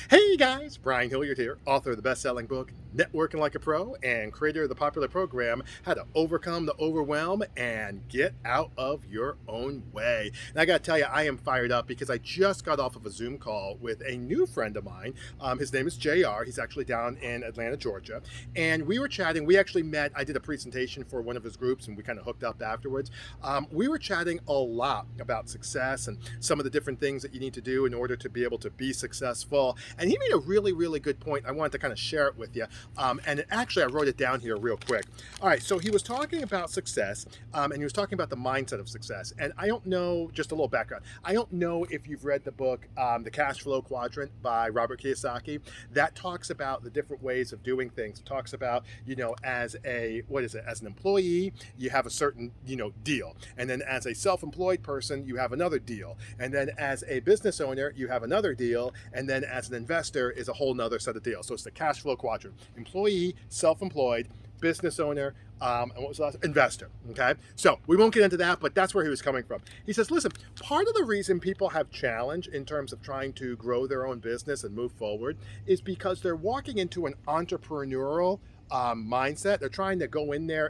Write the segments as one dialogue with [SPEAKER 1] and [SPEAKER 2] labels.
[SPEAKER 1] Hey guys, Brian Hilliard here, author of the best-selling book Networking Like a Pro and creator of the popular program How to Overcome the Overwhelm and Get Out of Your Own Way. And I gotta tell you, I am fired up because I just got off of a Zoom call with a new friend of mine. His name is JR. He's actually down in Atlanta, Georgia. And we were chatting. We actually met. I did a presentation for one of his groups and we kind of hooked up afterwards. We were chatting a lot about success and some of the different things that you need to do in order to be able to be successful. And he made a really, really good point. I wanted to kind of share it with you. Actually, I wrote it down here real quick. All right, so he was talking about success, and he was talking about the mindset of success. And I don't know, just a little background. I don't know if you've read the book, The Cash Flow Quadrant by Robert Kiyosaki. That talks about the different ways of doing things. It talks about, as as an employee, you have a certain, deal. And then as a self-employed person, you have another deal. And then as a business owner, you have another deal. And then as an investor is a whole nother set of deals. So it's the cash flow quadrant: employee, self-employed, business owner, and what was the last? Investor. Okay. So we won't get into that, but that's where he was coming from. He says, listen, part of the reason people have challenge in terms of trying to grow their own business and move forward is because they're walking into an entrepreneurial mindset. They're trying to go in there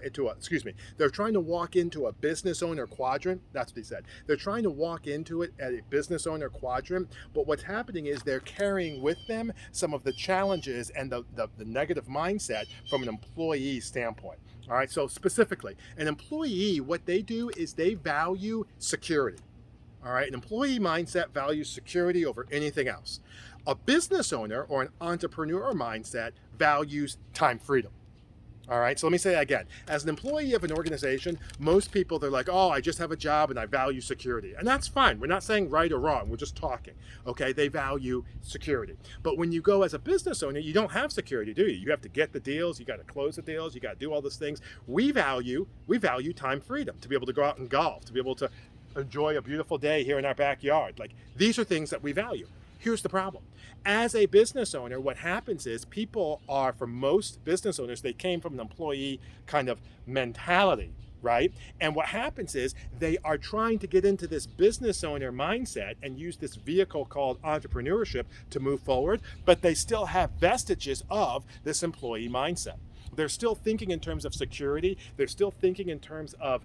[SPEAKER 1] they're trying to walk into a business owner quadrant. That's what he said. They're trying to walk into it at a business owner quadrant, but what's happening is they're carrying with them some of the challenges and the negative mindset from an employee standpoint. All right, so specifically, an employee, what they do is they value security. All right, an employee mindset values security over anything else. A business owner or an entrepreneur mindset values time freedom. All right, so let me say that again. As an employee of an organization, most people, they're like, oh, I just have a job and I value security. And that's fine. We're not saying right or wrong. We're just talking. Okay, they value security. But when you go as a business owner, you don't have security, do you? You have to get the deals. You got to close the deals. You got to do all those things. We value time freedom, to be able to go out and golf, to be able to enjoy a beautiful day here in our backyard. Like, these are things that we value. Here's the problem. As a business owner, what happens is for most business owners, they came from an employee kind of mentality, right? And what happens is they are trying to get into this business owner mindset and use this vehicle called entrepreneurship to move forward, but they still have vestiges of this employee mindset. They're still thinking in terms of security. They're still thinking in terms of,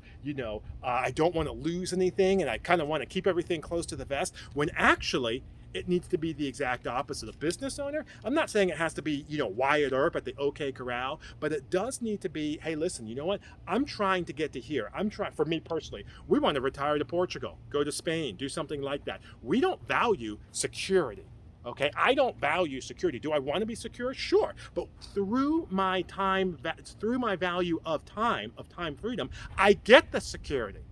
[SPEAKER 1] I don't want to lose anything and I kind of want to keep everything close to the vest, when actually it needs to be the exact opposite. A business owner, I'm not saying it has to be, Wyatt Earp at the OK Corral, but it does need to be, hey, listen, you know what? I'm trying to get to here. For me personally, we want to retire to Portugal, go to Spain, do something like that. We don't value security. Okay, I don't value security. Do I want to be secure? Sure. But through my value of time freedom, I get the security,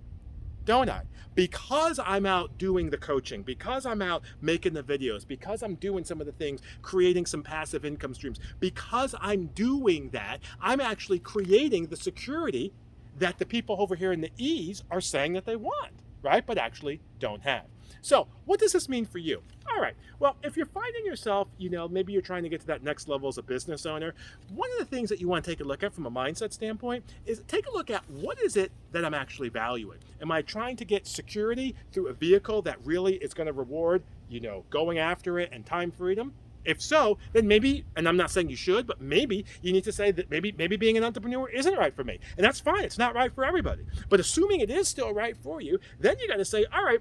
[SPEAKER 1] don't I? Because I'm out doing the coaching, because I'm out making the videos, because I'm doing some of the things, creating some passive income streams, because I'm doing that, I'm actually creating the security that the people over here in the E's are saying that they want, right? But actually don't have. So what does this mean for you? All right, well, if you're finding yourself, maybe you're trying to get to that next level as a business owner, one of the things that you want to take a look at from a mindset standpoint is take a look at what is it that I'm actually valuing. Am I trying to get security through a vehicle that really is going to reward, going after it and time freedom? If so, then maybe, and I'm not saying you should, but maybe you need to say that maybe being an entrepreneur isn't right for me. And that's fine. It's not right for everybody. But assuming it is still right for you, then you got to say, all right,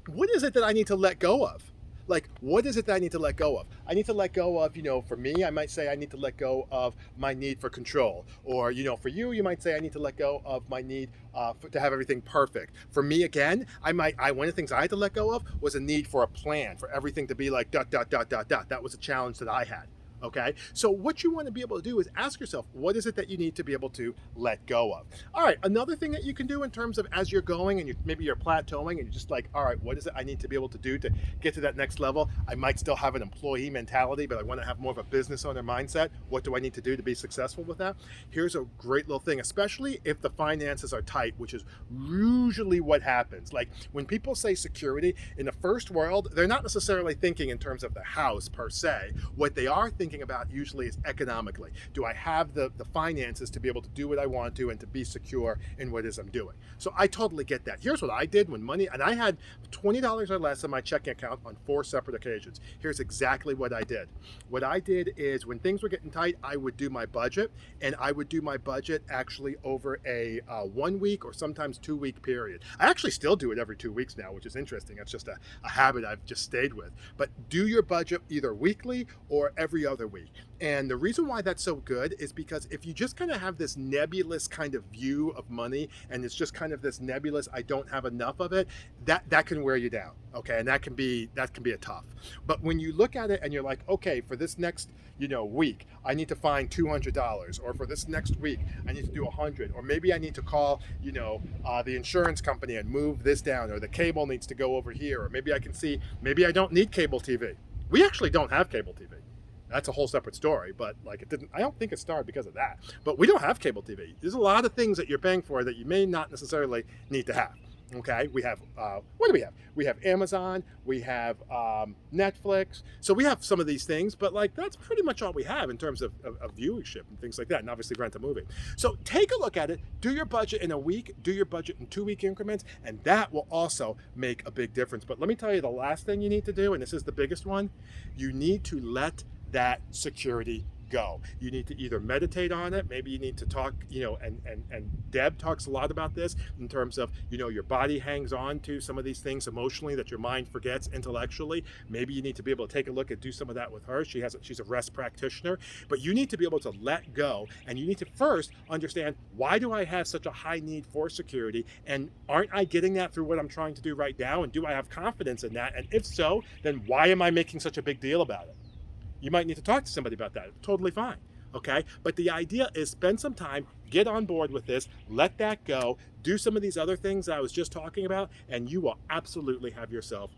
[SPEAKER 1] what is it that I need to let go of? Like, what is it that I need to let go of? I need to let go of, for me, I might say I need to let go of my need for control. Or, for you might say I need to let go of my need to have everything perfect. For me, again, one of the things I had to let go of was a need for a plan, for everything to be like ... That was a challenge that I had. Okay, so what you want to be able to do is ask yourself, what is it that you need to be able to let go of? All right, another thing that you can do in terms of as you're going and maybe you're plateauing and you're just like, all right, what is it I need to be able to do to get to that next level? I might still have an employee mentality, but I want to have more of a business owner mindset. What do I need to do to be successful with that? Here's a great little thing, especially if the finances are tight, which is usually what happens. Like when people say security in the first world, they're not necessarily thinking in terms of the house per se. What they are thinking thinking about usually is economically. Do I have the finances to be able to do what I want to and to be secure in what it is I'm doing? So I totally get that. Here's what I did when money, and I had $20 or less in my checking account on 4 separate occasions. Here's exactly what I did. What I did is when things were getting tight, I would do my budget, and I would do my budget actually over a 1 week or sometimes 2 week period. I actually still do it every 2 weeks now, which is interesting. It's just a habit I've just stayed with. But do your budget either weekly or every other week. And the reason why that's so good is because if you just kind of have this nebulous kind of view of money, and it's just kind of this nebulous, I don't have enough of it, that can wear you down. Okay, and that can be a tough. But when you look at it and you're like, okay, for this next week, I need to find $200, or for this next week, I need to do 100, or maybe I need to call the insurance company and move this down, or the cable needs to go over here, or maybe I can see maybe I don't need cable TV. We actually don't have cable TV. That's a whole separate story, but I don't think it started because of that. But we don't have cable TV. There's a lot of things that you're paying for that you may not necessarily need to have. Okay, we have, what do we have? We have Amazon, we have Netflix. So we have some of these things, but that's pretty much all we have in terms of viewership and things like that, and obviously rent a movie. So take a look at it, do your budget in a week, do your budget in 2 week increments, and that will also make a big difference. But let me tell you the last thing you need to do, and this is the biggest one, you need to let that security go. You need to either meditate on it, maybe you need to talk, and Deb talks a lot about this in terms of, your body hangs on to some of these things emotionally that your mind forgets intellectually. Maybe you need to be able to take a look and do some of that with her. She's a rest practitioner, but you need to be able to let go, and you need to first understand, why do I have such a high need for security, and aren't I getting that through what I'm trying to do right now, and do I have confidence in that, and if so, then why am I making such a big deal about it? You might need to talk to somebody about that. Totally fine. Okay? But the idea is spend some time, get on board with this, let that go, do some of these other things that I was just talking about, and you will absolutely have yourself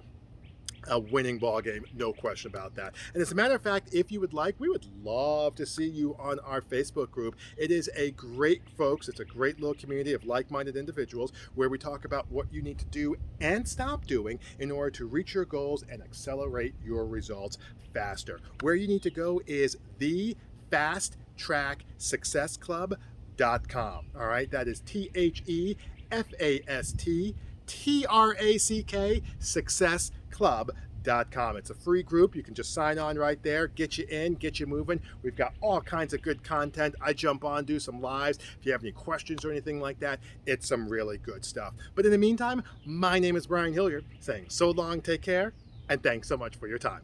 [SPEAKER 1] a winning ball game, no question about that. And as a matter of fact, if you would like, we would love to see you on our Facebook group. It is a great, folks, it's a great little community of like-minded individuals where we talk about what you need to do and stop doing in order to reach your goals and accelerate your results faster. Where you need to go is thefasttracksuccessclub.com. All right, that is THEFASTTRACK successclub.com. It's a free group. You can just sign on right there, get you in, get you moving. We've got all kinds of good content. I jump on, do some lives. If you have any questions or anything like that, it's some really good stuff. But in the meantime, my name is Brian Hilliard, saying so long, take care, and thanks so much for your time.